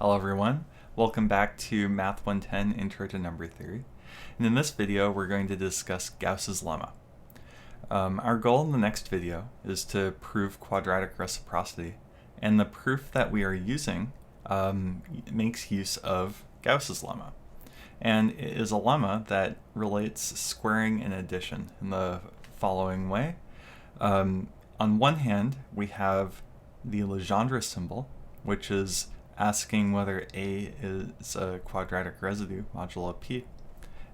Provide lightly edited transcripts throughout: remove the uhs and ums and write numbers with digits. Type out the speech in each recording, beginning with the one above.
Hello everyone, welcome back to Math 110 Intro to Number Theory. And in this video we're going to discuss Gauss's lemma. Our goal in the next video is to prove quadratic reciprocity, and the proof that we are using makes use of Gauss's lemma. And it is a lemma that relates squaring and addition in the following way. On one hand, we have the Legendre symbol, which is asking whether A is a quadratic residue modulo P.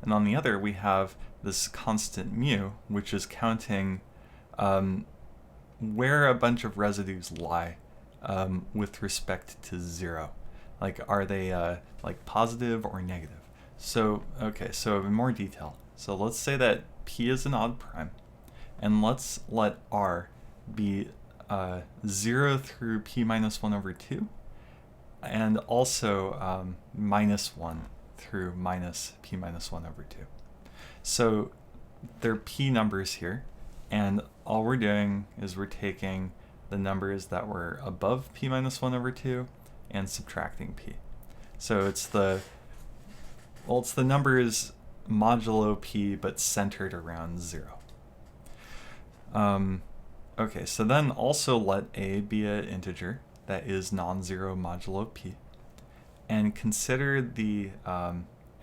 And on the other, we have this constant mu, which is counting where a bunch of residues lie with respect to 0. Like, are they like positive or negative? So, okay, so in more detail. So let's say that P is an odd prime, and let's let R be 0 through P minus 1 over 2, and also minus 1 through minus P minus 1 over 2. So they're P numbers here, and all we're doing is we're taking the numbers that were above P minus 1 over 2 and subtracting P. So it's the numbers modulo P but centered around 0. Okay, so then also let A be an integer that is non-zero modulo P, and consider the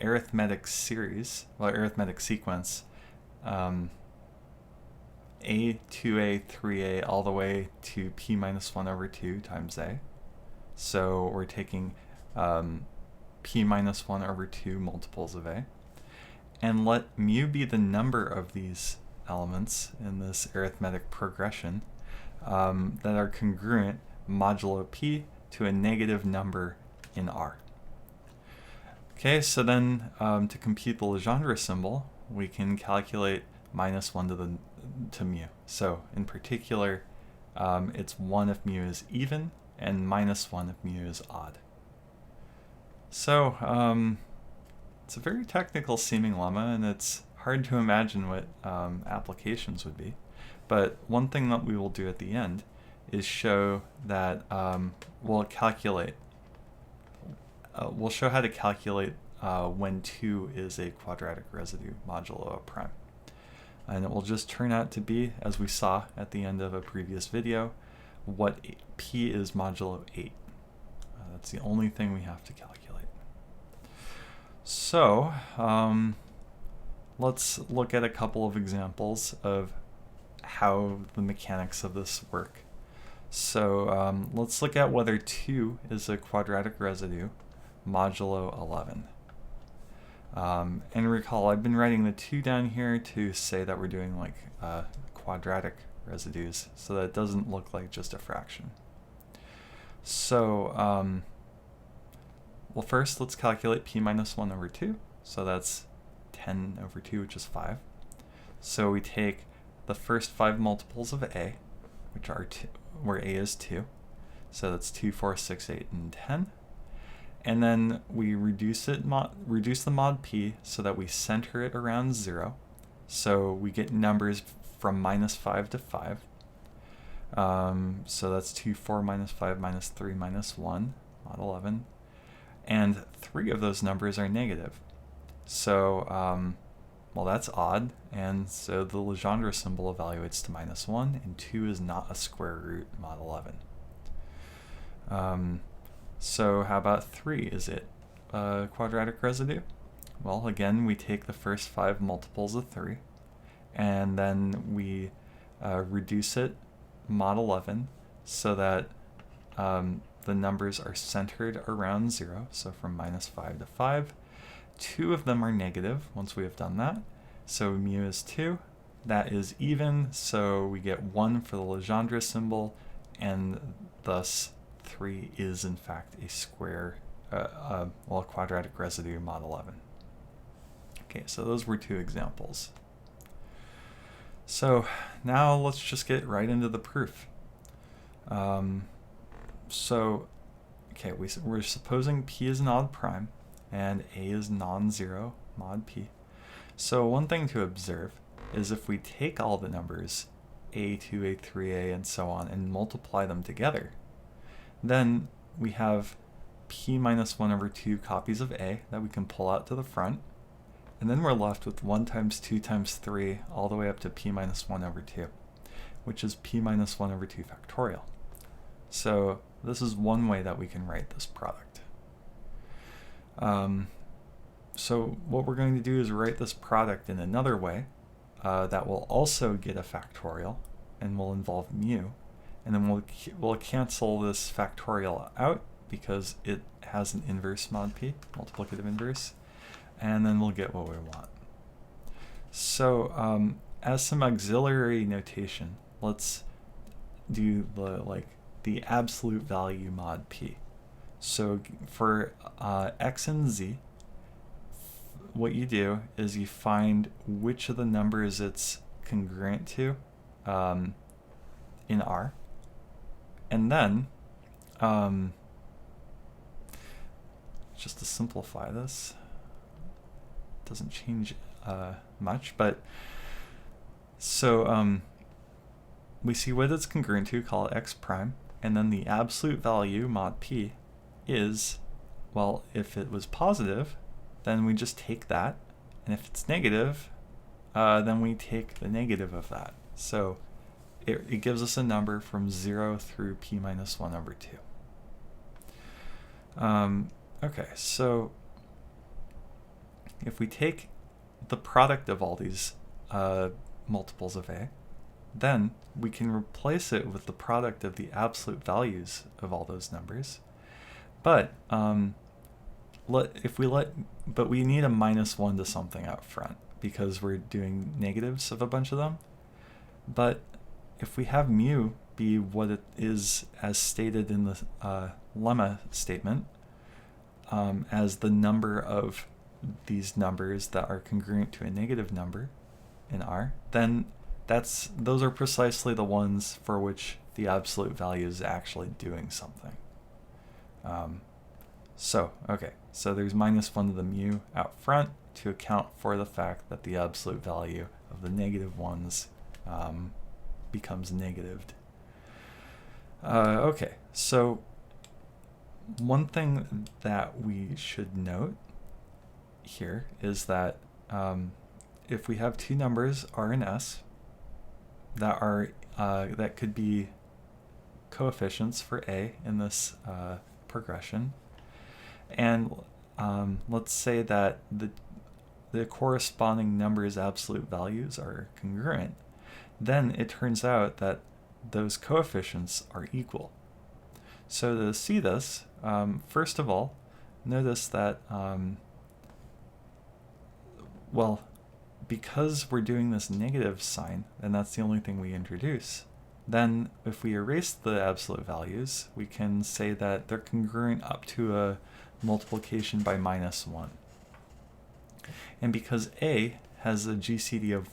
arithmetic series, arithmetic sequence, A, 2A, 3A, all the way to P minus 1 over 2 times A. So we're taking P minus 1 over 2 multiples of A, and let mu be the number of these elements in this arithmetic progression that are congruent modulo P to a negative number in R. Okay, so then to compute the Legendre symbol, we can calculate minus 1 to mu. So in particular, it's 1 if mu is even, and minus 1 if mu is odd. So it's a very technical seeming lemma, and it's hard to imagine what applications would be. But one thing that we will do at the end is show that we'll show how to calculate when 2 is a quadratic residue modulo a prime. And it will just turn out to be, as we saw at the end of a previous video, what P is modulo 8. That's the only thing we have to calculate. So let's look at a couple of examples of how the mechanics of this work. So let's look at whether 2 is a quadratic residue modulo 11. And recall, I've been writing the 2 down here to say that we're doing like quadratic residues, so that it doesn't look like just a fraction. So, well, first let's calculate P minus 1 over 2. So that's 10 over 2, which is 5. So we take the first 5 multiples of A, which are where A is 2. So that's 2, 4, 6, 8, and 10. And then we reduce the mod P so that we center it around 0. So we get numbers from minus 5 to 5. So that's 2, 4, minus 5, minus 3, minus 1, mod 11. And 3 of those numbers are negative. So, well, that's odd, and so the Legendre symbol evaluates to minus 1, and 2 is not a square root mod 11. So how about 3? Is it a quadratic residue? Well, again, we take the first 5 multiples of 3, and then we reduce it mod 11 so that the numbers are centered around 0, so from minus 5 to 5. 2 of them are negative once we have done that. So mu is 2. That is even, so we get 1 for the Legendre symbol, and thus 3 is in fact a square, quadratic residue mod 11. Okay, so those were 2 examples. So now let's just get right into the proof. We're supposing P is an odd prime, and A is non-zero mod P. So one thing to observe is if we take all the numbers A2, A3, A, and so on and multiply them together, then we have p minus 1 over 2 copies of a that we can pull out to the front. And then we're left with 1 times 2 times 3 all the way up to p minus 1 over 2, which is p minus 1 over 2 factorial. So this is one way that we can write this product. So what we're going to do is write this product in another way that will also get a factorial and will involve mu. And then we'll cancel this factorial out because it has an inverse mod p, multiplicative inverse, and then we'll get what we want. So as some auxiliary notation, let's do the absolute value mod p. So for x and z, what you do is you find which of the numbers it's congruent to in R, and then just to simplify this, it doesn't change much, but so we see what it's congruent to, call it x prime, and then the absolute value mod p is, well, if it was positive, then we just take that, and if it's negative, then we take the negative of that. So it gives us a number from 0 through p minus 1 over 2. Okay, so if we take the product of all these multiples of a, then we can replace it with the product of the absolute values of all those numbers. But but we need a minus 1 to something out front because we're doing negatives of a bunch of them. But if we have mu be what it is as stated in the lemma statement, as the number of these numbers that are congruent to a negative number in R, then those are precisely the ones for which the absolute value is actually doing something. So there's minus 1 to the mu out front to account for the fact that the absolute value of the negative ones becomes negatived. Okay, so one thing that we should note here is that if we have two numbers r and s that are that could be coefficients for a in this progression, and let's say that the corresponding numbers' absolute values are congruent, then it turns out that those coefficients are equal. So to see this, first of all, notice that, well, because we're doing this negative sign, and that's the only thing we introduce, then if we erase the absolute values, we can say that they're congruent up to a multiplication by minus 1. And because A has a GCD of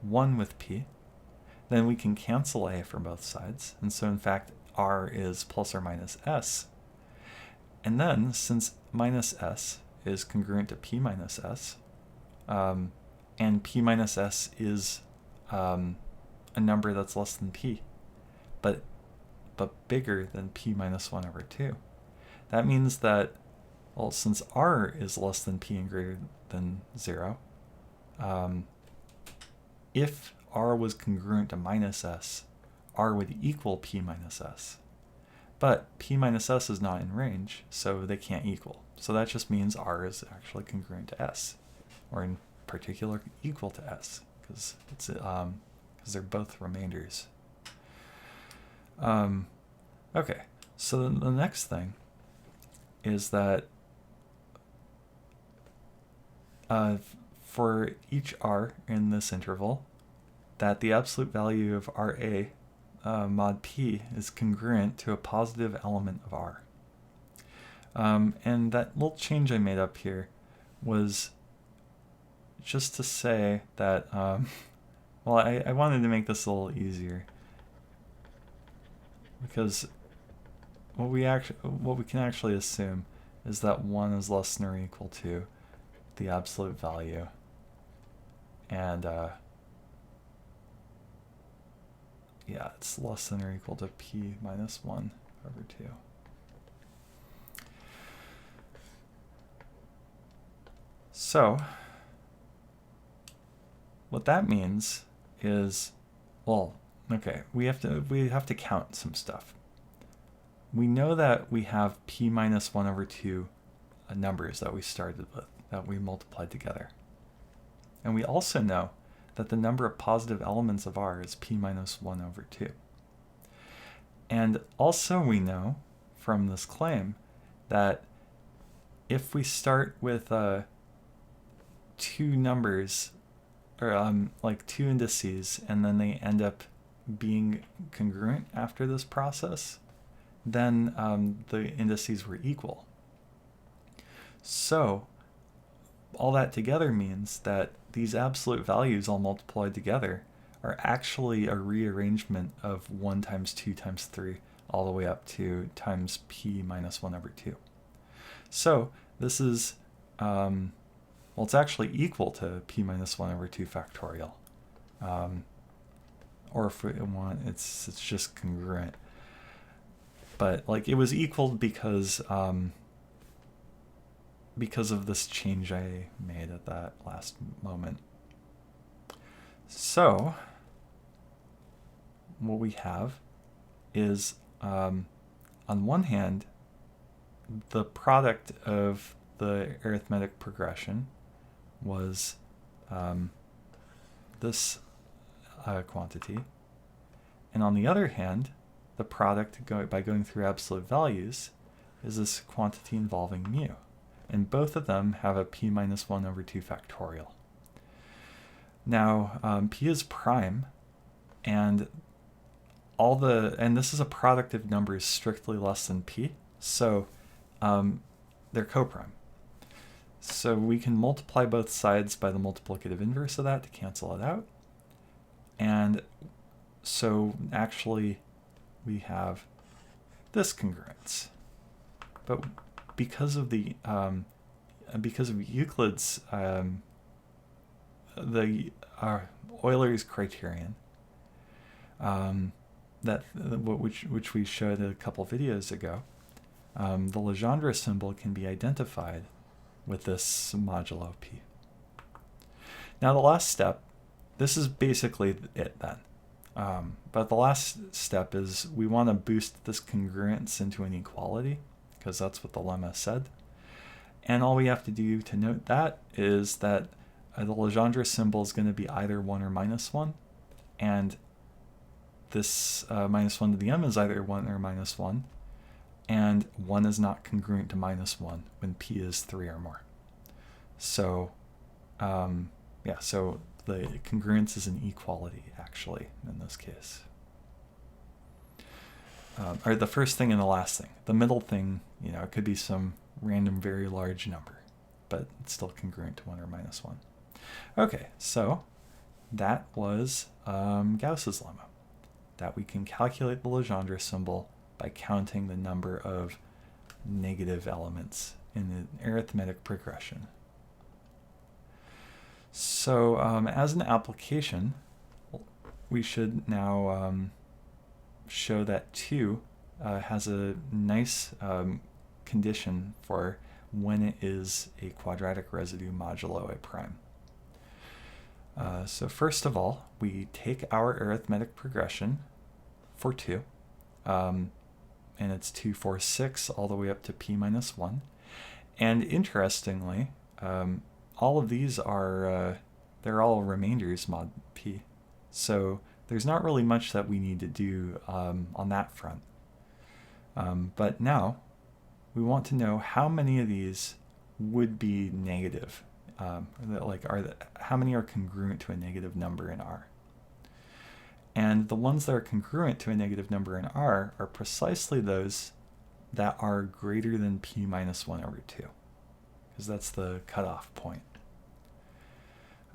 1 with P, then we can cancel A from both sides. And so in fact, R is plus or minus S. And then since minus S is congruent to P minus S, and P minus S is a number that's less than P, but bigger than P minus 1 over 2. That means that, well, since R is less than P and greater than 0, if R was congruent to minus S, R would equal P minus S. But P minus S is not in range, so they can't equal. So that just means R is actually congruent to S, or in particular equal to S, because they're both remainders. Okay, so the next thing is that for each R in this interval, that the absolute value of RA mod P is congruent to a positive element of R. And that little change I made up here was just to say that, well, I wanted to make this a little easier, because what we can actually assume is that 1 is less than or equal to the absolute value, and yeah, it's less than or equal to P minus 1 over 2. So what that means is, well, okay, we have to count some stuff. We know that we have p minus 1 over 2 numbers that we started with, that we multiplied together. And we also know that the number of positive elements of R is p minus 1 over 2. And also we know from this claim that if we start with two numbers, or like two indices, and then they end up being congruent after this process, then the indices were equal. So all that together means that these absolute values all multiplied together are actually a rearrangement of 1 times 2 times 3 all the way up to times p minus 1 over 2. So this is, well, it's actually equal to p minus 1 over 2 factorial. Or if we want, it's just congruent. But like it was equaled because of this change I made at that last moment. So what we have is, on one hand, the product of the arithmetic progression was this quantity, and on the other hand, the product by going through absolute values is this quantity involving mu. And both of them have a p minus 1 over 2 factorial. Now, p is prime, and this is a product of numbers strictly less than p, so they're coprime. So we can multiply both sides by the multiplicative inverse of that to cancel it out. And so actually we have this congruence. But because of the Euclid's Euler's criterion, which we showed a couple videos ago, the Legendre symbol can be identified with this modulo p. Now the last step, this is basically it then. But the last step is we want to boost this congruence into an equality, because that's what the lemma said. And all we have to do to note that is that the Legendre symbol is going to be either 1 or minus 1, and this minus 1 to the m is either 1 or minus 1, and 1 is not congruent to minus 1 when p is 3 or more. So so the congruence is an equality, actually, in this case. Or the first thing and the last thing. The middle thing, it could be some random very large number, but it's still congruent to 1 or minus 1. Okay, so that was Gauss's lemma, that we can calculate the Legendre symbol by counting the number of negative elements in an arithmetic progression. So as an application, we should now show that 2 has a nice condition for when it is a quadratic residue modulo a prime. So first of all, we take our arithmetic progression for 2, and it's 2, 4, 6 all the way up to p minus 1. And interestingly, all of these are, they're all remainders mod p. So there's not really much that we need to do on that front. But now we want to know how many of these would be negative. How many are congruent to a negative number in R? And the ones that are congruent to a negative number in R are precisely those that are greater than p minus 1 over 2, because that's the cutoff point.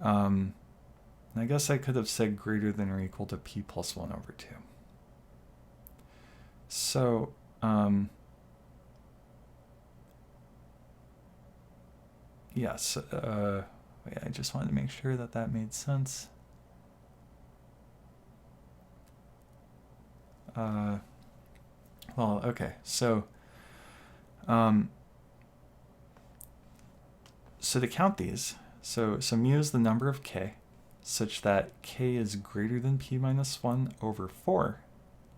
I guess I could have said greater than or equal to p plus 1 over 2. So yes, I just wanted to make sure that that made sense. Well, okay, so So to count these, so mu is the number of k such that k is greater than p minus 1 over 4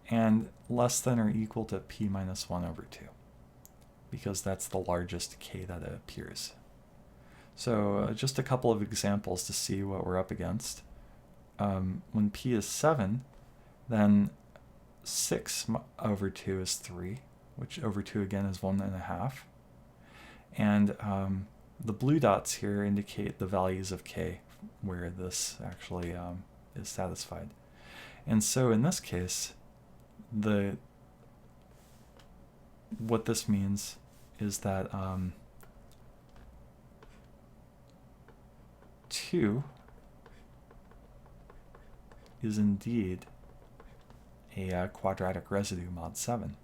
and less than or equal to p minus 1 over 2, because that's the largest k that appears. So just a couple of examples to see what we're up against. When p is 7, then 6 over 2 is 3, which over 2 again is 1.5. And the blue dots here indicate the values of k where this actually is satisfied. And so in this case, what this means is that 2 is indeed a quadratic residue mod 7.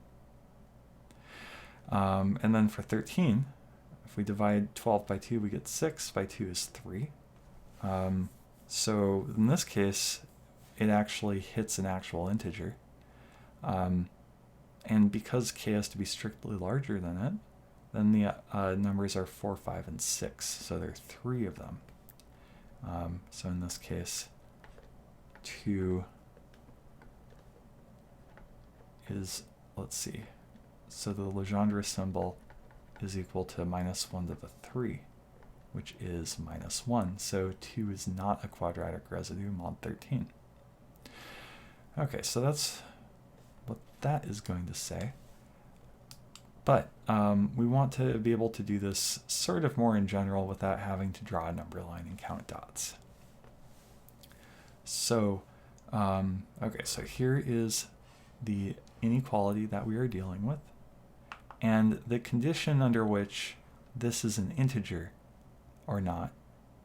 And then for 13, if we divide 12 by 2, we get 6 by 2 is 3. So in this case, it actually hits an actual integer. And because k has to be strictly larger than it, then the numbers are 4, 5, and 6. So there are 3 of them. So in this case, 2 is, let's see, so the Legendre symbol is equal to minus 1 to the 3, which is minus 1. So 2 is not a quadratic residue mod 13. Okay, so that's what that is going to say. But we want to be able to do this sort of more in general without having to draw a number line and count dots. So, okay, so here is the inequality that we are dealing with. And the condition under which this is an integer or not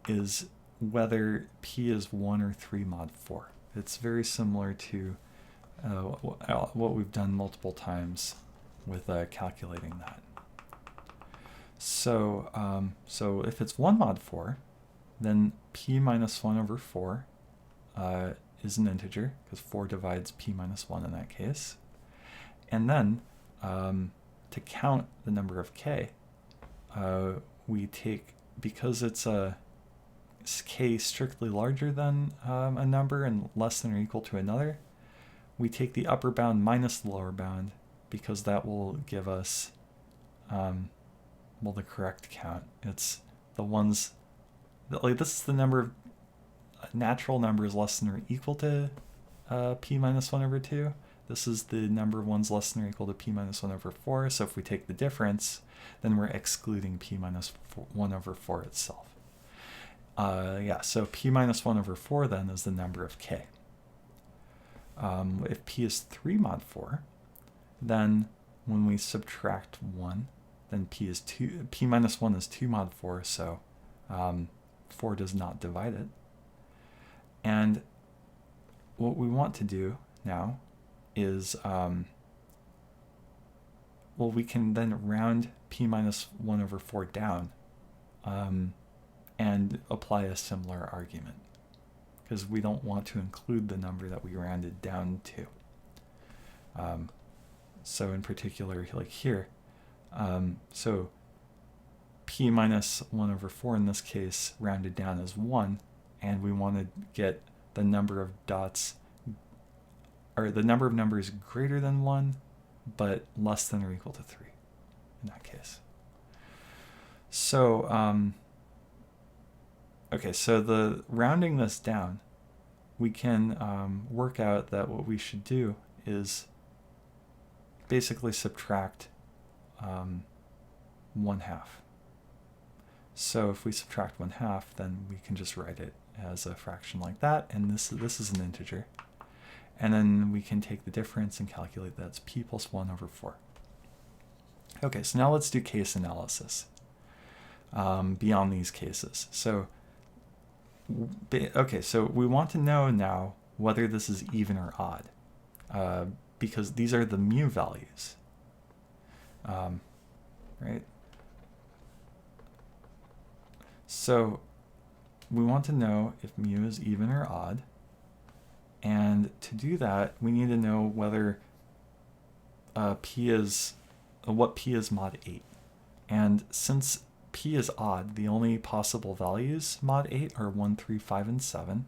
is whether p is 1 or 3 mod 4. It's very similar to what we've done multiple times with calculating that. So, so if it's 1 mod 4, then p minus 1 over 4 is an integer, because 4 divides p minus 1 in that case. And then, to count the number of k, we take, because it's k strictly larger than a number and less than or equal to another, we take the upper bound minus the lower bound, because that will give us, well, the correct count. It's the ones, like this is the number of natural numbers less than or equal to p minus 1 over 2. This is the number of ones less than or equal to p minus 1 over 4. So if we take the difference, then we're excluding p minus 1 over 4 itself. Yeah, so p minus 1 over 4 then is the number of k. If p is 3 mod 4, then when we subtract 1, then p minus 1 is 2 mod 4, so 4 does not divide it. And what we want to do now is, well, we can then round p minus 1 over 4 down and apply a similar argument, because we don't want to include the number that we rounded down to. So in particular, like here, so p minus 1 over 4 in this case rounded down as 1, and we want to get the number of dots, or the number of numbers greater than 1, but less than or equal to 3 in that case. So, okay, so the rounding this down, we can work out that what we should do is basically subtract 1/2. So if we subtract 1/2, then we can just write it as a fraction like that, and this is an integer. And then we can take the difference and calculate that's p plus 1 over 4. Okay, so now let's do case analysis beyond these cases. So, okay, so we want to know now whether this is even or odd, because these are the mu values, right? So we want to know if mu is even or odd. And to do that, we need to know whether what p is mod 8. And since p is odd, the only possible values mod 8 are 1, 3, 5, and 7.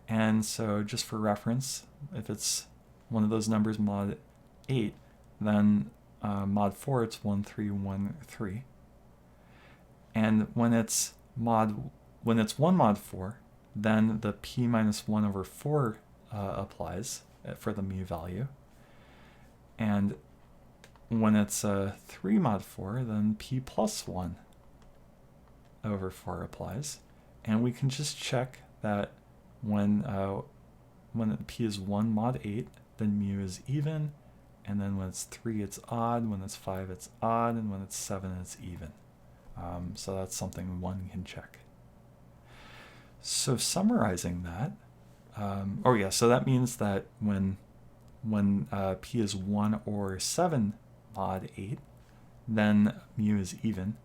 And so just for reference, if it's one of those numbers mod 8, then mod 4, it's 1, 3, 1, 3. And when it's 1 mod 4, then the p minus 1 over 4 applies for the mu value. And when it's 3 mod 4, then p plus 1 over 4 applies. And we can just check that when p is 1 mod 8, then mu is even. And then when it's 3, it's odd. When it's 5, it's odd. And when it's 7, it's even. So that's something one can check. So summarizing that, so that means that when p is 1 or 7 mod 8, then mu is even,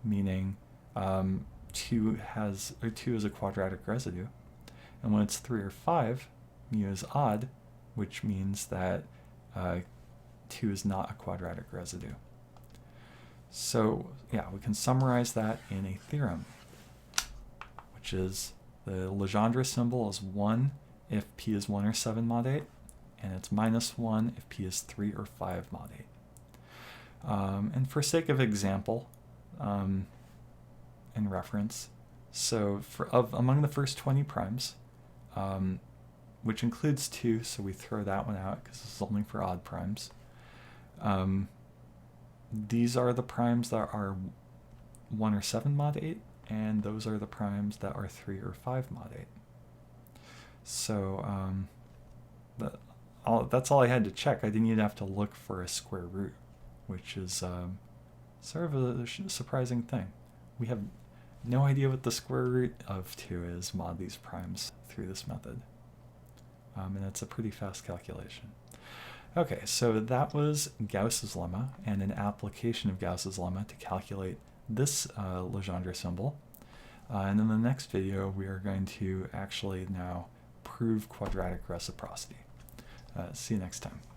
meaning 2 is a quadratic residue. And when it's 3 or 5, mu is odd, which means that 2 is not a quadratic residue. So yeah, we can summarize that in a theorem, which is the Legendre symbol is 1 if p is 1 or 7 mod 8, and it's minus 1 if p is 3 or 5 mod 8. And for sake of example, and reference, so among the first 20 primes, which includes 2, so we throw that one out because this is only for odd primes. These are the primes that are 1 or 7 mod 8, and those are the primes that are 3 or 5 mod 8. So that's all I had to check. I didn't even have to look for a square root, which is sort of a surprising thing. We have no idea what the square root of 2 is mod these primes through this method. And it's a pretty fast calculation. Okay, so that was Gauss's lemma and an application of Gauss's lemma to calculate this Legendre symbol. And in the next video, we are going to actually now prove quadratic reciprocity. See you next time.